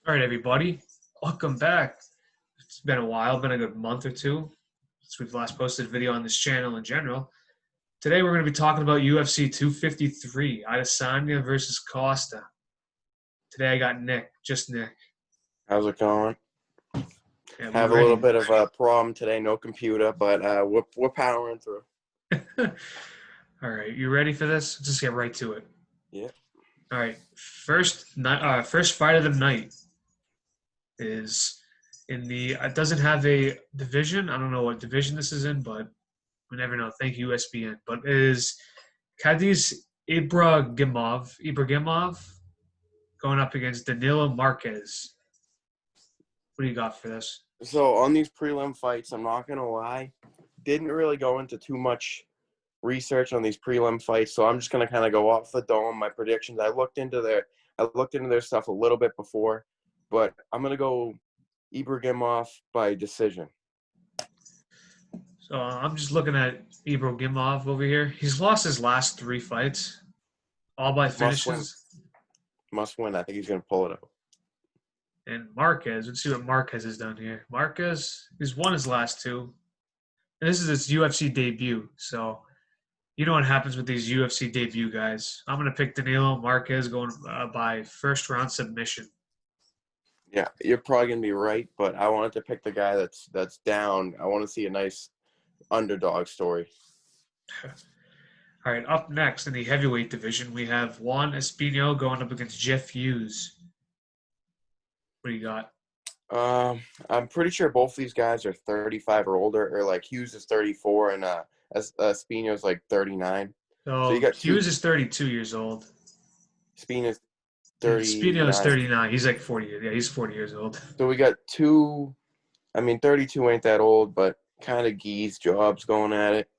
All right, everybody. Welcome back. It's been a while, been a good month or two since we've last posted a video on this channel in general. Today we're going to be talking about UFC 253, Adesanya versus Costa. Today I got Nick, just Nick. How's it going? Yeah, we Have a little ready. bit of a problem today, no computer, but we're powering through. All right, you ready for this? Let's just get right to it. Yeah. All right, first fight of the night is in the. It doesn't have a division. I don't know what division this is in, but we never know. Thank you, USBN. But it is Cadiz Ibrahimov going up against Danilo Marquez. What do you got for this? So on these prelim fights, I'm not gonna lie, didn't really go into too much research on these prelim fights, so I'm just gonna kind of go off the dome. My predictions. I looked into their stuff a little bit before, but I'm gonna go Ibrahimov by decision. So I'm just looking at Ibrahimov over here. He's lost his last three fights, all by Must win. finishes. Must win. I think he's gonna pull it out. And Marquez, let's see what Marquez has done here. Marquez, he's won his last two. And this is his UFC debut. So you know what happens with these UFC debut guys. I'm going to pick Danilo Marquez going by first round submission. Yeah, you're probably gonna be right, but I wanted to pick the guy that's down. I want to see a nice underdog story. All right, up next in the heavyweight division, we have Juan Espino going up against Jeff Hughes. What do you got? I'm pretty sure both these guys are 35 or older, or like Hughes is 34 and Espino's like 39. So you So got two. Hughes is 32 years old, Espino's and Espino is 39. 39. He's like 40. Yeah, he's 40 years old. So we got two. I mean, 32 ain't that old, but kind of geese jobs going at it.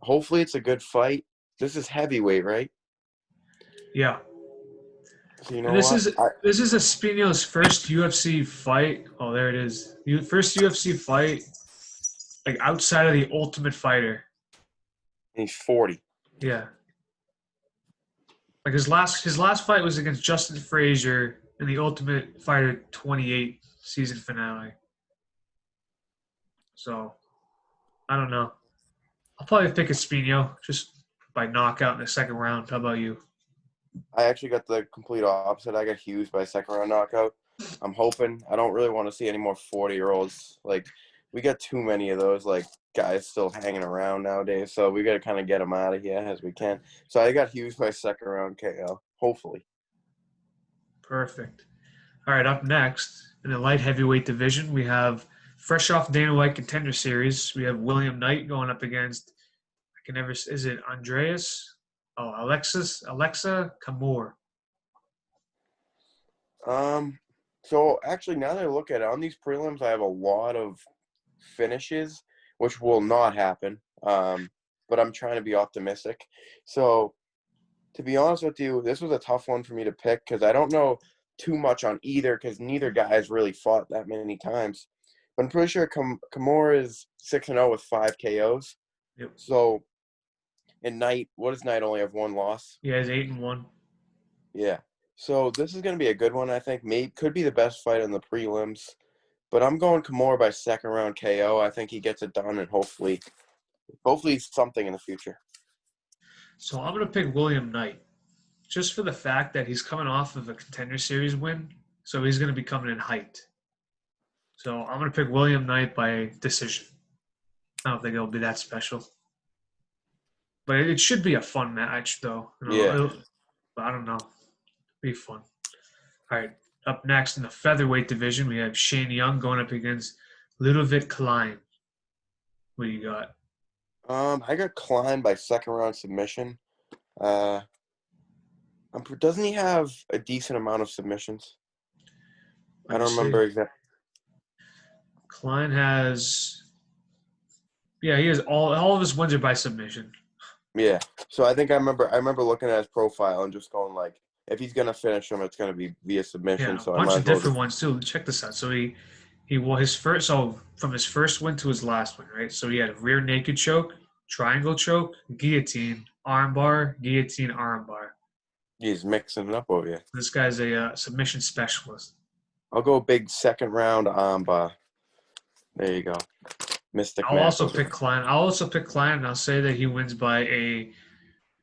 Hopefully, it's a good fight. This is heavyweight, right? Yeah, So you and know this what? is this is Espino's first UFC fight. Oh, there it is. First UFC fight, like outside of the Ultimate Fighter. He's 40. Yeah, like his last fight was against Justin Frazier in the Ultimate Fighter 28 season finale. So I don't know. I'll probably pick Espino just by knockout in the second round. How about you? I actually got the complete opposite. I got Hughes by second round knockout. I'm hoping. I don't really want to see any more 40-year-olds. Like, we got too many of those, like, guys still hanging around nowadays. So we got to kind of get them out of here as we can. So I got Hughes by second round KO, hopefully. Perfect. All right, up next in the light heavyweight division, we have fresh off Dana White Contender Series. We have William Knight going up against I can never is it Andreas? Oh, Alexa Kamor. So actually, now that I look at it, on these prelims, I have a lot of finishes, which will not happen. But I'm trying to be optimistic. So to be honest with you, this was a tough one for me to pick because I don't know too much on either because neither guy has really fought that many times. But I'm pretty sure Kimura is 6-0 with 5 KOs. Yep. So, and Knight, what does Knight only have one loss? Yeah, he's 8-1. Yeah. So this is going to be a good one, I think. Maybe could be the best fight in the prelims. But I'm going Kimura by second round KO. I think he gets it done and hopefully something in the future. So I'm gonna pick William Knight, just for the fact that he's coming off of a Contender Series win, so he's gonna be coming in hyped. So I'm gonna pick William Knight by decision. I don't think it'll be that special, but it should be a fun match, though. Yeah. But I don't know. Be fun. All right. Up next in the featherweight division, we have Shane Young going up against Ludovic Klein. What do you got? I got Klein by second round submission. Doesn't he have a decent amount of submissions? I don't remember exactly. Klein has, yeah, he has all of his wins are by submission. Yeah. So I think I remember looking at his profile and just going like, if he's gonna finish him, it's gonna be via submission. Yeah, So a I bunch might of as well different ones too. Check this out. So he won his first. So from his first win to his last win, right? So he had a rear naked choke, triangle choke, guillotine, armbar, guillotine, armbar. he's mixing it up over here. This guy's a submission specialist. I'll go big second round Amba. There you go. Mystic I'll also Matthews. pick Klein. I'll also pick Klein, and I'll say that he wins by a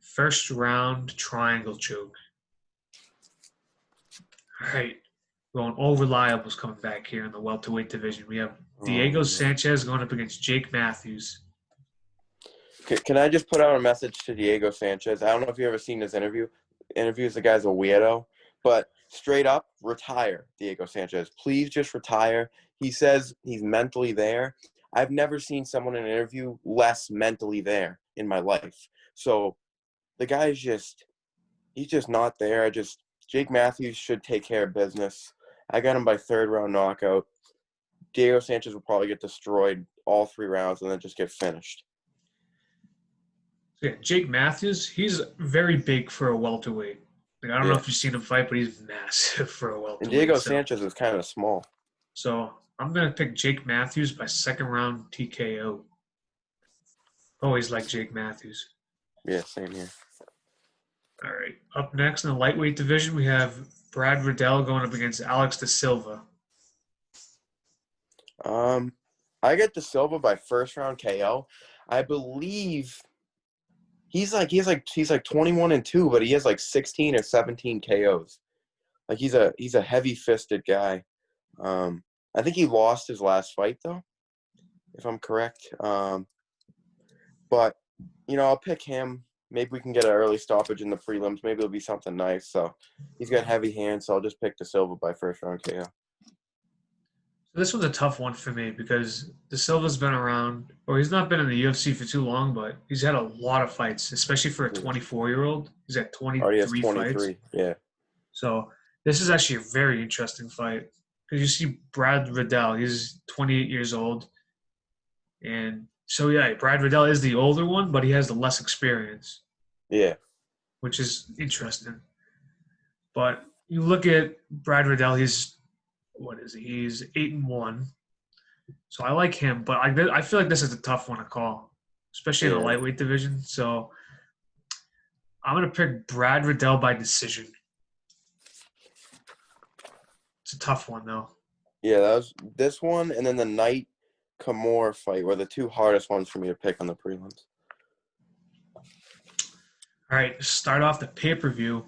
first round triangle choke. All right. Going all reliables coming back here in the welterweight division. We have Diego Oh, Sanchez going up against Jake Matthews. can I just put out a message to Diego Sanchez? I don't know if you've ever seen his interviews. The guy's a weirdo, but straight up, retire, Diego Sanchez. Please just retire. He says he's mentally there. I've never seen someone in an interview less mentally there in my life. So the guy's he's just not there. Jake Matthews should take care of business. I got him by third round knockout. Diego Sanchez will probably get destroyed all 3 rounds and then just get finished. Yeah, Jake Matthews, he's very big for a welterweight. Like, I don't know Yeah. if you've seen him fight, but he's massive for a welterweight. And Diego so. Sanchez is kind of small. So I'm going to pick Jake Matthews by second round TKO. Always like Jake Matthews. Yeah, same here. All right. Up next in the lightweight division, we have Brad Riddell going up against Alex Da Silva. I get Da Silva by first round KO. I believe he's like 21-2, but he has like 16 or 17 KOs. Like he's a heavy fisted guy. I think he lost his last fight though, if I'm correct. But I'll pick him. Maybe we can get an early stoppage in the prelims. Maybe it'll be something nice. So he's got heavy hands, so I'll just pick Da Silva by first round KO. So this one's a tough one for me because Da Silva's been around, or he's not been in the UFC for too long, but he's had a lot of fights, especially for a 24-year-old. He's had 23 Already has fights. 23, yeah. So this is actually a very interesting fight because you see Brad Riddell, he's 28 years old. And so, yeah, Brad Riddell is the older one, but he has the less experience. Yeah. Which is interesting. But you look at Brad Riddell, he's 8-1. So I like him, but I feel like this is a tough one to call, especially in the lightweight division. So I'm going to pick Brad Riddell by decision. It's a tough one, though. Yeah, that was this one, and then the Knight Kimura fight were the 2 hardest ones for me to pick on the prelims. All right, to start off the pay-per-view,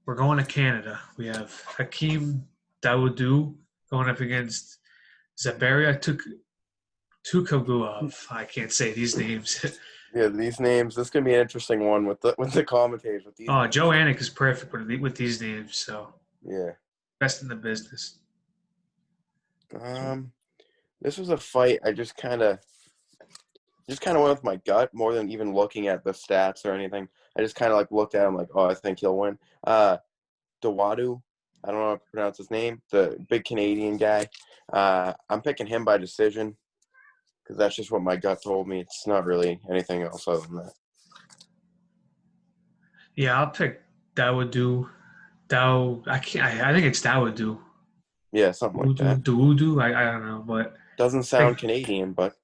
we're going to Canada. We have Hakeem Dawodu going up against Zabaria Tukhugov. I can't say these names. Yeah, these names. This is gonna be an interesting one with the commentators. With these. Oh, names. Joe Anik is perfect with these names. So Yeah. best in the business. This was a fight I just kind of went with my gut more than even looking at the stats or anything. I just kind of looked at him like, oh, I think he'll win. Dawadu, I don't know how to pronounce his name, the big Canadian guy. I'm picking him by decision because that's just what my gut told me. It's not really anything else other than that. Yeah, I'll pick Dawodu. I think it's Dawodu. Yeah, something like that. Dawodu. I don't know, but doesn't sound Canadian, but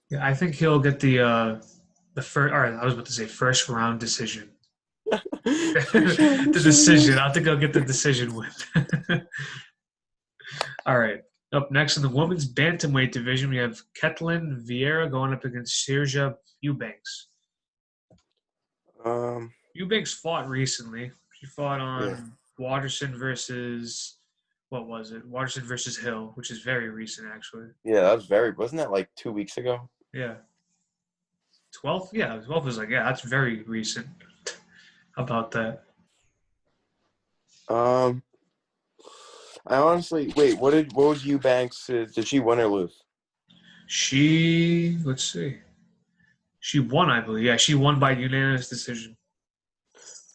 yeah, I think he'll get the first. All right, I was about to say first round decision. The decision. I think I'll get the decision win. All right. Up next in the women's bantamweight division, we have Ketlin Vieira going up against Serja Eubanks. Eubanks fought recently. She fought on Watterson versus what was it? Watterson versus Hill, which is very recent actually. Yeah, that was wasn't that like 2 weeks ago? Yeah. 12th? Yeah, 12th was that's very recent. How about that? I honestly wait. What was Eubanks? Did she win or lose? Let's see. She won, I believe. Yeah, she won by unanimous decision.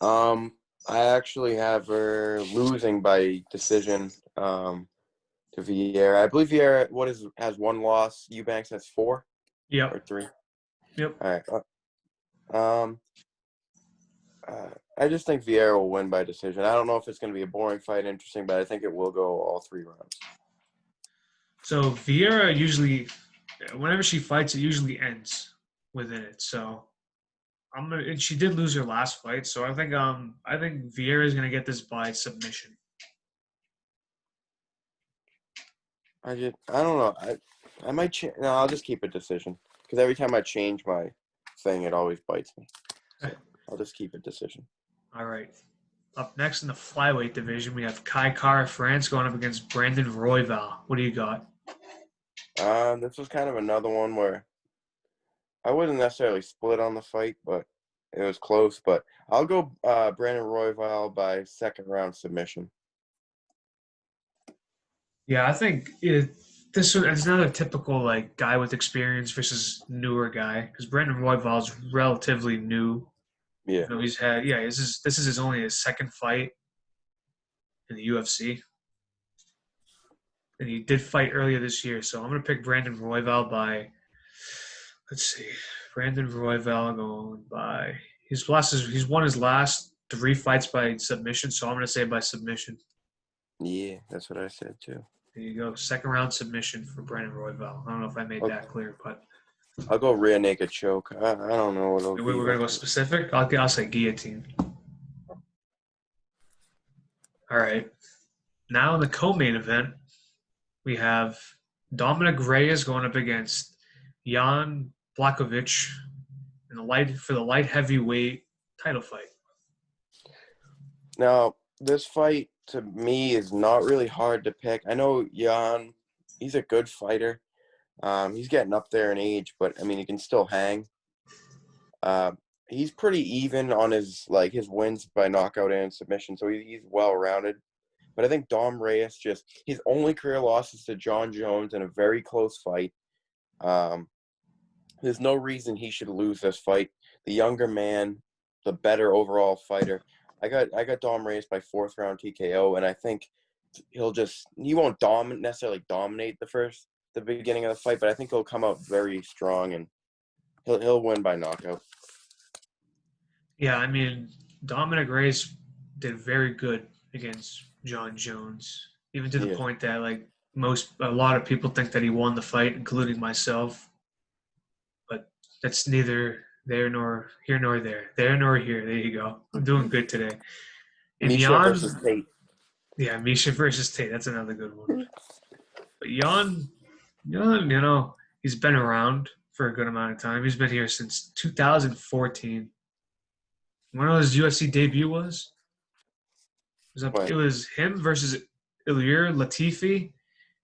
I actually have her losing by decision. To Vieira. I believe Vieira has 1 loss. Eubanks has 4. Yep. Or 3. Yep. All right. I just think Vieira will win by decision. I don't know if it's going to be a boring fight, interesting, but I think it will go all 3 rounds. So Vieira usually, whenever she fights, it usually ends within it. So and she did lose her last fight. So I think Vieira is going to get this by submission. I don't know. I might change. No, I'll just keep a decision because every time I change my thing, it always bites me. So I'll just keep a decision. All right. Up next in the flyweight division, we have Kai Kara France going up against Brandon Royval. What do you got? This was kind of another one where I wasn't necessarily split on the fight, but it was close. But I'll go Brandon Royval by second round submission. Yeah, I think this is another typical like guy with experience versus newer guy because Brandon Royval is relatively new. Yeah. You know, he's had this is his only his second fight in the UFC, and he did fight earlier this year. So I'm gonna pick Brandon Royval by. Let's see, Brandon Royval going by. He's won his last 3 fights by submission. So I'm gonna say by submission. Yeah, that's what I said too. There you go. Second round submission for Brandon Royval. I don't know if I made Okay. that clear, but I'll go rear naked choke. I don't know what it'll we're be. going to go specific. I'll say guillotine. All right. Now in the co-main event, we have Dominic Reyes going up against Jan Blachowicz in the light heavyweight title fight. Now, this fight to me is not really hard to pick. I know Jan, he's a good fighter. He's getting up there in age, but I mean, he can still hang. He's pretty even on his wins by knockout and submission, so he's well rounded. But I think Dom Reyes his only career loss is to John Jones in a very close fight. There's no reason he should lose this fight. The younger man, the better overall fighter. I got Dom Reyes by 4th round TKO, and I think he won't necessarily dominate the beginning of the fight, but I think he'll come out very strong and he'll win by knockout. Yeah, I mean, Dominic Reyes did very good against John Jones, even to the point that a lot of people think that he won the fight, including myself. But that's neither there nor here nor there. There nor here. There you go. I'm doing good today. And Misha versus Tate. Yeah, Misha versus Tate. That's another good one. But Jan, you know, he's been around for a good amount of time. He's been here since 2014. When his UFC debut was? It was him versus Ilir Latifi.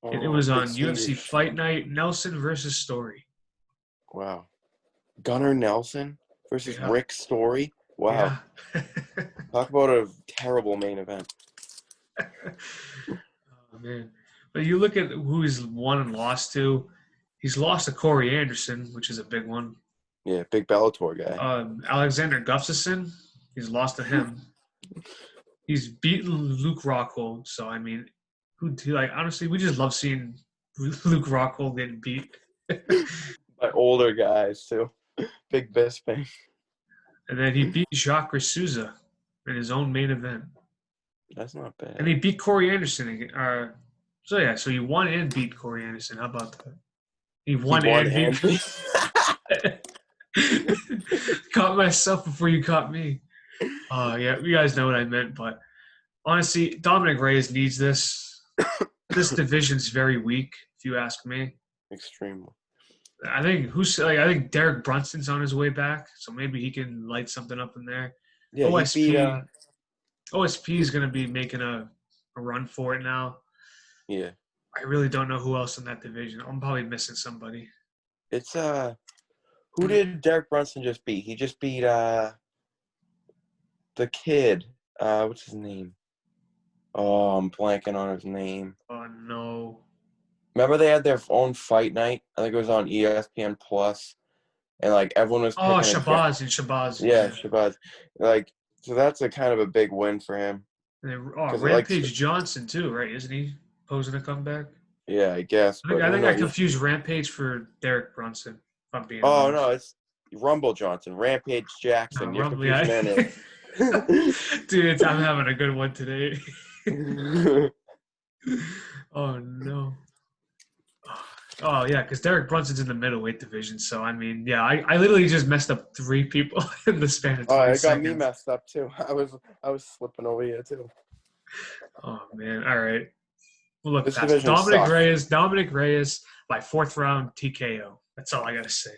And it was on UFC Fight Night, Nelson versus Story. Wow. Gunnar Nelson versus Rick Story. Wow. Yeah. Talk about a terrible main event. Oh, man. But you look at who he's won and lost to. He's lost to Corey Anderson, which is a big one. Yeah, big Bellator guy. Alexander Gustafsson, he's lost to him. He's beaten Luke Rockhold. So, I mean, honestly, we just love seeing Luke Rockhold getting beat. By older guys, too. Big Bisping. And then he beat Jacques Souza in his own main event. That's not bad. And he beat Corey Anderson again. So he won and beat Corey Anderson. How about that? He won and beat. Caught myself before you caught me. Yeah, you guys know what I meant. But honestly, Dominic Reyes needs this. This division's very weak, if you ask me. Extremely. I think Derek Brunson's on his way back, so maybe he can light something up in there. Yeah, OSP is going to be making a run for it now. Yeah. I really don't know who else in that division. I'm probably missing somebody. It's who did Derek Brunson just beat? He just beat the kid. What's his name? Oh, I'm blanking on his name. Oh no. Remember they had their own fight night? I think it was on ESPN Plus, and everyone was picking Shabazz. Yeah, Shabazz. So that's a kind of a big win for him. And Rampage Johnson too, right? Isn't he posing a comeback? Yeah, I guess. I think I confused Rampage for Derek Brunson, if I'm being honest. No, it's Rumble Johnson. Rampage Jackson. You're confusing Dude, I'm having a good one today. Oh, no. Oh, yeah, because Derek Brunson's in the middleweight division. So, I mean, yeah, I literally just messed up 3 people in the span of 20 seconds. It got me messed up, too. I was slipping over here, too. Oh, man. All right. We'll look This past division sucks. Dominic Reyes by 4th round TKO. That's all I gotta say.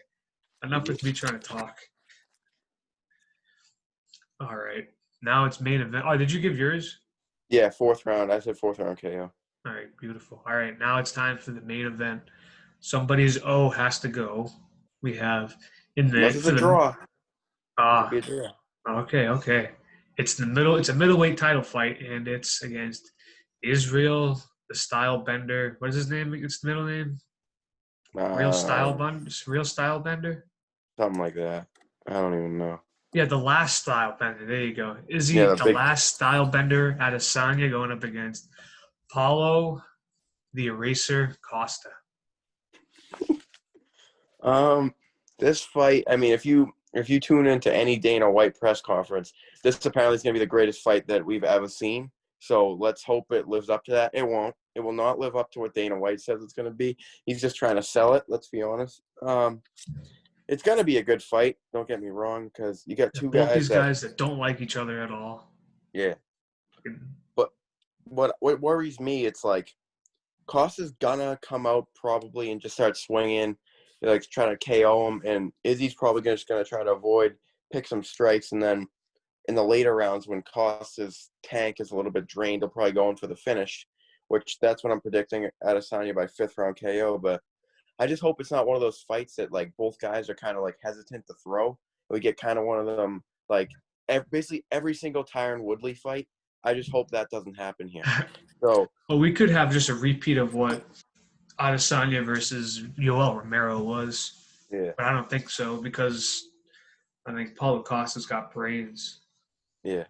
Enough with me trying to talk. All right. Now it's main event. Oh, did you give yours? Yeah, 4th round. I said 4th round KO. All right, beautiful. All right, now it's time for the main event. Somebody's O has to go. We have in the Unless it's for a the draw. Could be ah a draw. okay. It's a middleweight title fight, and it's against Israel, the Style Bender. What is his name? It's the middle name. Uh, Real Style Bender. something like that. I don't even know. Yeah, the last Style Bender. There you go. Is Yeah, he the the big. last Style Bender Adesanya going up against Paulo the Eraser Costa? Um, this fight. I mean, if you tune into any Dana White press conference, this apparently is going to be the greatest fight that we've ever seen. So let's hope it lives up to that. It won't. It will not live up to what Dana White says it's going to be. He's just trying to sell it. Let's be honest. It's going to be a good fight. Don't get me wrong, because you got two Both guys these that, guys that don't like each other at all. yeah. But what worries me, it's like Costa's gonna come out probably and just start swinging, like trying to KO him, and Izzy's probably just gonna try to avoid, pick some strikes, and then in the later rounds when Costa's tank is a little bit drained, he'll probably go in for the finish, which that's what I'm predicting Adesanya by 5th round KO. But I just hope it's not one of those fights that like both guys are kind of like hesitant to throw. We get kind of one of them like basically every single Tyron Woodley fight. I just hope that doesn't happen here. So Well, we could have just a repeat of what Adesanya versus Yoel Romero was, yeah, but I don't think so because I think Paulo Costa's got brains. yeah.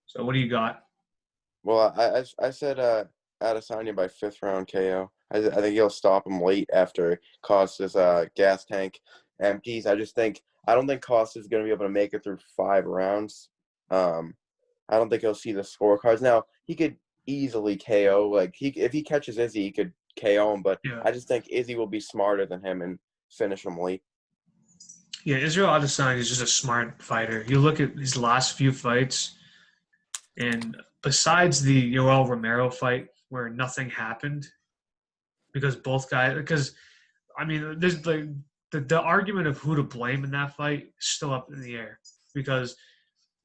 So what do you got? Well, I said Adesanya by 5th round KO. I think he'll stop him late after Costa's gas tank empties. I don't think Costa's going to be able to make it through 5 rounds. I don't think he'll see the scorecards. Now he could easily KO. Like if he catches Izzy, he could KO him. But Yeah, I just think Izzy will be smarter than him and finish him late. yeah. Israel Adesanya is just a smart fighter. You look at his last few fights, and besides the Yoel Romero fight where nothing happened because both guys, because I mean, there's like the argument of who to blame in that fight is still up in the air because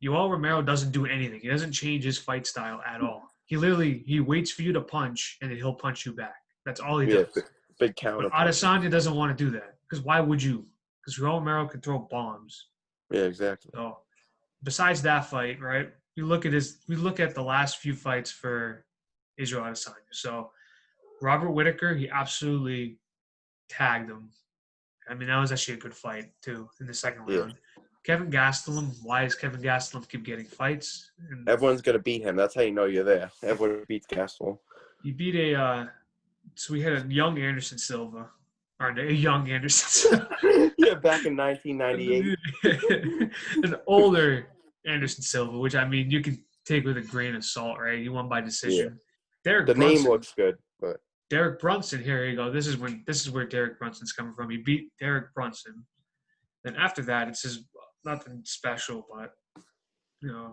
Yoel Romero doesn't do anything. He doesn't change his fight style at all. He waits for you to punch and then he'll punch you back. That's all he Yeah, does. big But counter puncher. Adesanya doesn't want to do that because why would you? Because Yoel Romero can throw bombs. Yeah, exactly. So besides that fight, right? We look at the last few fights for Israel Adesanya. So Robert Whitaker, he absolutely tagged him. I mean, that was actually a good fight too in the second Yeah, round. Kevin Gastelum, why does Kevin Gastelum keep getting fights? And everyone's gonna beat him. That's how you know you're there. Everyone beats Gasol. he beat so we had a young Anderson Silva, or a young Anderson, Yeah, back in 1998. an older Anderson Silva, which I mean you can take with a grain of salt, right? He won by Yeah, decision. Derek the name Brunson, looks good, but Derek Brunson. Here you go. This is where Derek Brunson's coming from. He beat Derek Brunson. Then after that, it's just nothing special, but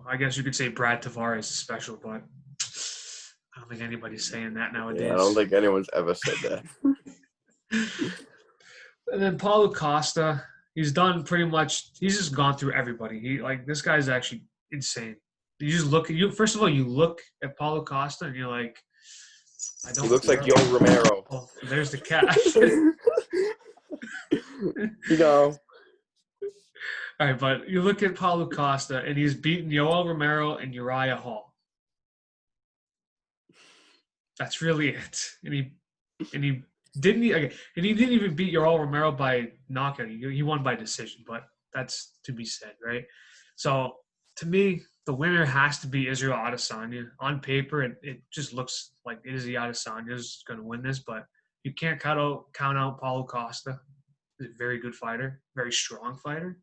I guess you could say Brad Tavares is special, but I don't think anybody's saying that yeah, I don't nowadays. think anyone's ever said that. And then Paulo Costa, he's done pretty much. He's just gone through everybody. This guy's actually insane. You just look at you. First of all, you look at Paulo Costa and you're like, I He don't looks like care. Yo Romero. Oh, there's the cat. You know, All right, but you look at Paulo Costa and he's beaten Yoel Romero and Uriah Hall. That's really it. And he didn't even beat Yoel Romero by knockout. He won by decision, but that's to be said, right? So to me, the winner has to be Israel Adesanya. On paper, it just looks like Izzy Adesanya is going to win this, but you can't count out Paulo Costa. He's a very good fighter, very strong fighter.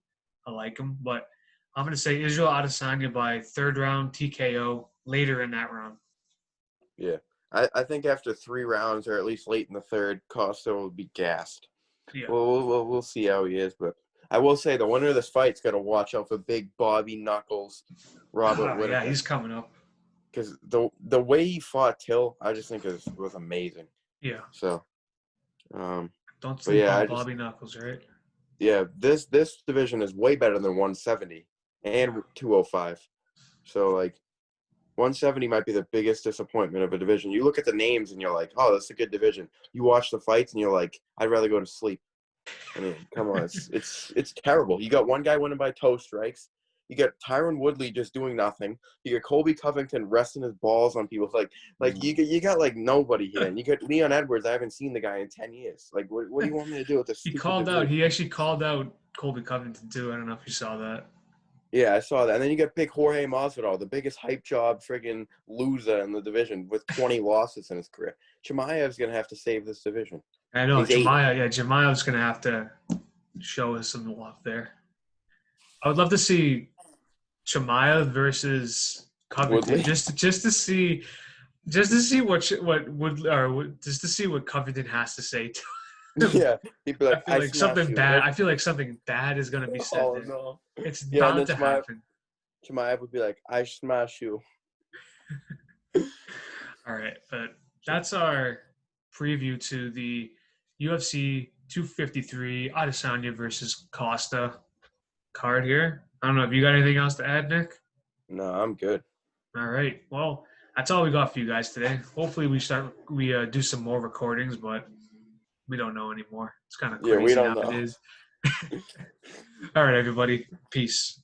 I like him, but I'm going to say Israel Adesanya by 3rd round TKO later in that round. yeah. I think after 3 rounds, or at least late in the third, Costa will be gassed. Yeah. We'll see how he is, but I will say the winner of this fight's got to watch out for big Bobby Knuckles, Robert Yeah, Whitaker. he's coming up. because the way he fought Till, I just think was amazing. Yeah. So, Don't but sleep yeah, on Bobby Knuckles, right? yeah, this division is way better than 170 and 205. So like 170 might be the biggest disappointment of a division. You look at the names and you're like, oh, that's a good division. You watch the fights and you're like, I'd rather go to sleep. I mean, come on, it's terrible. You got one guy winning by toe strikes. You got Tyron Woodley just doing nothing. You got Colby Covington resting his balls on people. Like you got like nobody here, and you got Leon Edwards. I haven't seen the guy in 10 years. Like, what do you want me to do with this stupid division? He actually called out Colby Covington too. I don't know if you saw that. Yeah, I saw that. And then you got big Jorge Masvidal, the biggest hype job friggin' loser in the division with 20 losses in his career. Chimaev's gonna have to save this division. I know He's 8. Jemiah's gonna have to show us some love there. I would love to see Chimaev versus Covington Woodley. just to see what Covington has to say to him. Yeah, he'd be like, I feel like something bad is gonna be said Oh there. no. It's Yeah, and bound then to happen. Chimaev would be like, I smash you. All right, but that's our preview to the UFC 253 Adesanya versus Costa card here. I don't know if you got anything else to add, Nick. No, I'm good. All right. Well, that's all we got for you guys today. Hopefully, we do some more recordings, but we don't know anymore. It's kind of Yeah, we crazy don't how it know. is. All right, everybody. Peace.